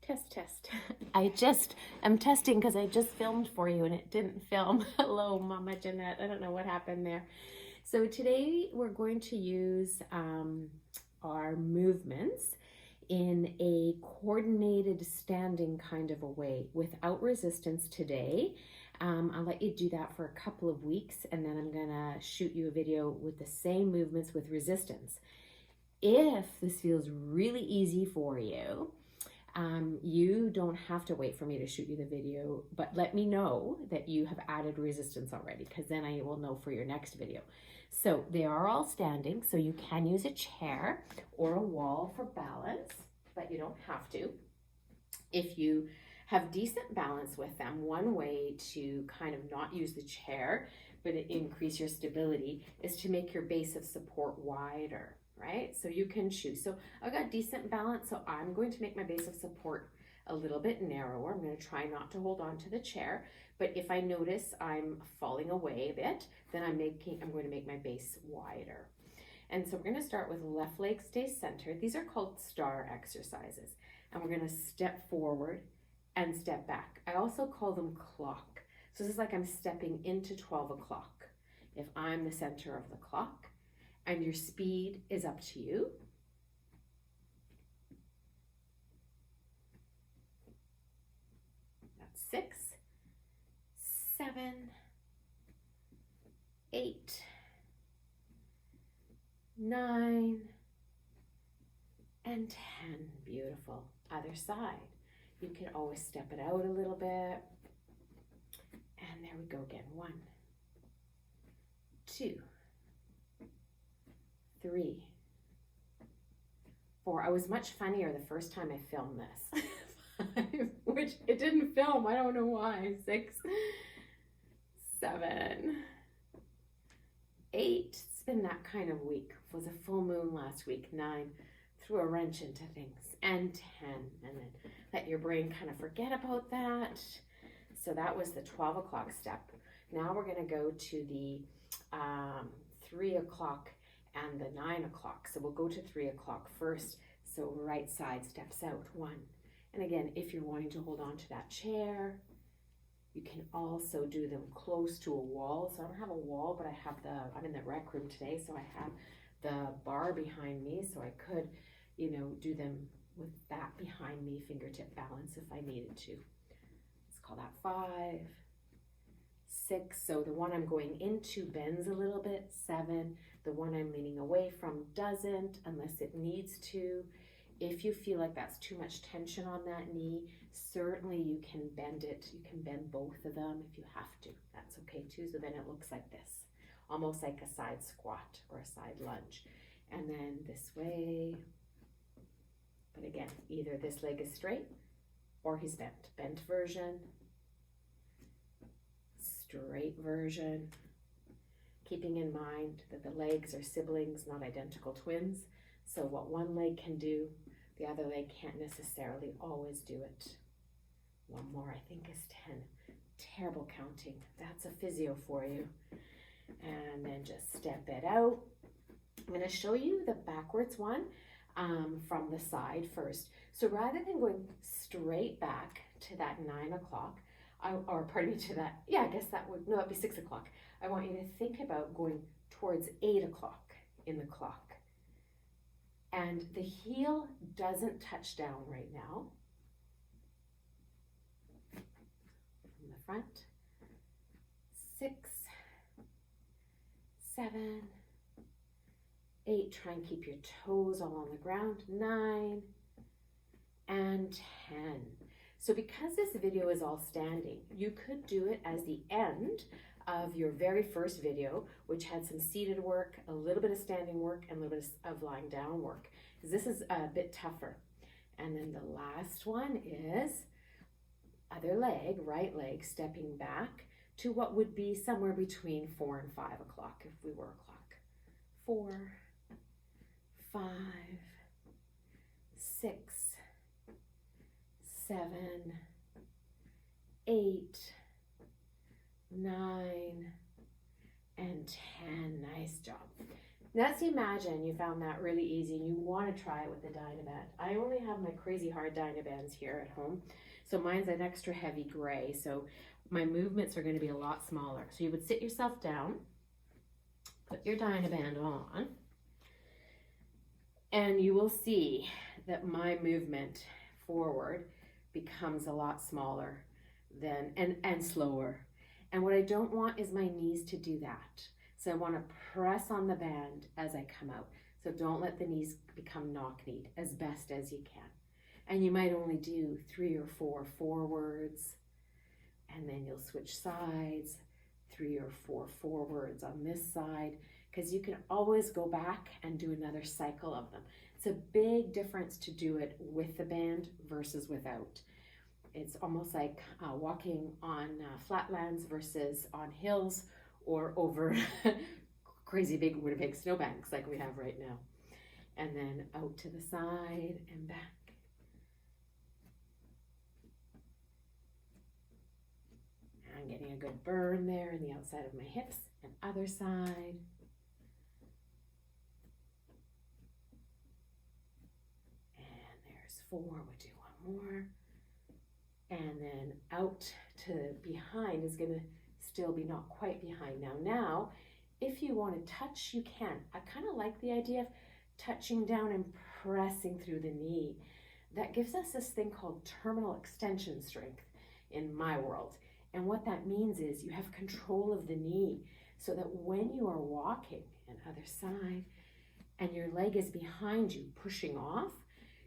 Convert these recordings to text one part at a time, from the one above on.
Test. I'm testing because I just filmed for you and it didn't film. Hello, Mama Jeanette. I don't know what happened there. So today we're going to use our movements in a coordinated standing kind of a way without resistance today. I'll let you do that for a couple of weeks and then I'm gonna shoot you a video with the same movements with resistance. If this feels really easy for you, you don't have to wait for me to shoot you the video, but let me know that you have added resistance already, because then I will know for your next video. So they are all standing, so you can use a chair or a wall for balance, but you don't have to. If you have decent balance with them, one way to kind of not use the chair, but increase your stability, is to make your base of support wider. Right? So you can choose. So I've got decent balance, so I'm going to make my base of support a little bit narrower. I'm going to try not to hold on to the chair, but if I notice I'm falling away a bit, then I'm going to make my base wider. And so we're going to start with left leg stays centered. These are called star exercises. And we're going to step forward and step back. I also call them clock. So this is like I'm stepping into 12 o'clock. If I'm the center of the clock, and your speed is up to you. That's 6, 7, 8, 9, and 10. Beautiful. Other side. You can always step it out a little bit. And there we go again. 1, 2, 3, 4. I was much funnier the first time I filmed this. 5, which it didn't film. I don't know why. 6, 7, 8. It's been that kind of week. It was a full moon last week. 9. Threw a wrench into things. And 10. And then let your brain kind of forget about that. So that was the 12 o'clock step. Now we're going to go to the 3 o'clock and the 9 o'clock. So we'll go to 3 o'clock first. So right side steps out. 1. And again, if you're wanting to hold on to that chair, you can also do them close to a wall. So I don't have a wall, but I'm in the rec room today, so I have the bar behind me. So I could, do them with that behind me, fingertip balance if I needed to. Let's call that 5, 6. So the one I'm going into bends a little bit. 7. The one I'm leaning away from doesn't, unless it needs to. If you feel like that's too much tension on that knee, certainly you can bend it. You can bend both of them if you have to. That's okay too. So then it looks like this, almost like a side squat or a side lunge. And then this way. But again, either this leg is straight or he's bent. Bent version, straight version. Keeping in mind that the legs are siblings, not identical twins. So what one leg can do, the other leg can't necessarily always do it. One more, I think, is 10. Terrible counting. That's a physio for you. And then just step it out. I'm going to show you the backwards one from the side first. So rather than going straight back to that 9 o'clock, to that, I guess that'd be 6 o'clock. I want you to think about going towards 8 o'clock in the clock. And the heel doesn't touch down right now. From the front. 6, 7, 8. Try and keep your toes all on the ground. 9 and 10. So because this video is all standing, you could do it as the end of your very first video, which had some seated work, a little bit of standing work, and a little bit of lying down work, because this is a bit tougher. And then the last one is other leg, right leg, stepping back to what would be somewhere between 4 and 5 o'clock if we were a clock. 4, 5, 6, 7, 8, 9, and 10. Nice job. Let's imagine you found that really easy and you want to try it with the Dynaband. I only have my crazy hard Dynabands here at home. So mine's an extra heavy gray. So my movements are going to be a lot smaller. So you would sit yourself down, put your Dynaband on, and you will see that my movement forward becomes a lot smaller than and slower. And what I don't want is my knees to do that. So I want to press on the band as I come out. So don't let the knees become knock-kneed as best as you can. And you might only do 3 or 4 forwards, and then you'll switch sides, 3 or 4 forwards on this side, because you can always go back and do another cycle of them. It's a big difference to do it with the band versus without. It's almost like walking on flatlands versus on hills, or over crazy big Winnipeg snowbanks like we have right now. And then out to the side and back. I'm getting a good burn there in the outside of my hips, and other side. And there's 4, we'll do 1 more. And then out to behind is gonna still be not quite behind. Now, if you want to touch, you can. I kind of like the idea of touching down and pressing through the knee. That gives us this thing called terminal extension strength in my world. And what that means is you have control of the knee so that when you are walking, and other side, and your leg is behind you pushing off,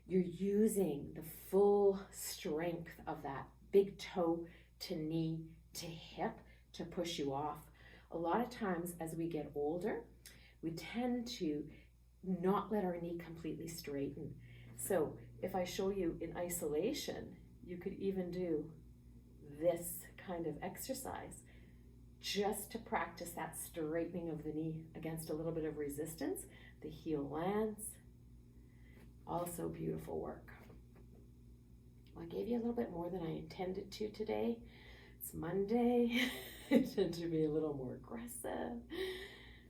you're using the full strength of that big toe to knee to hip to push you off. A lot of times as we get older, we tend to not let our knee completely straighten. So if I show you in isolation, you could even do this kind of exercise just to practice that straightening of the knee against a little bit of resistance. The heel lands. Also beautiful work. Well, I gave you a little bit more than I intended to today. It's Monday. I tend to be a little more aggressive.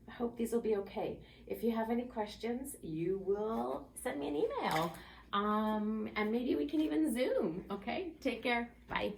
I hope these will be okay. If you have any questions, you will send me an email. And maybe we can even Zoom. Okay, take care. Bye.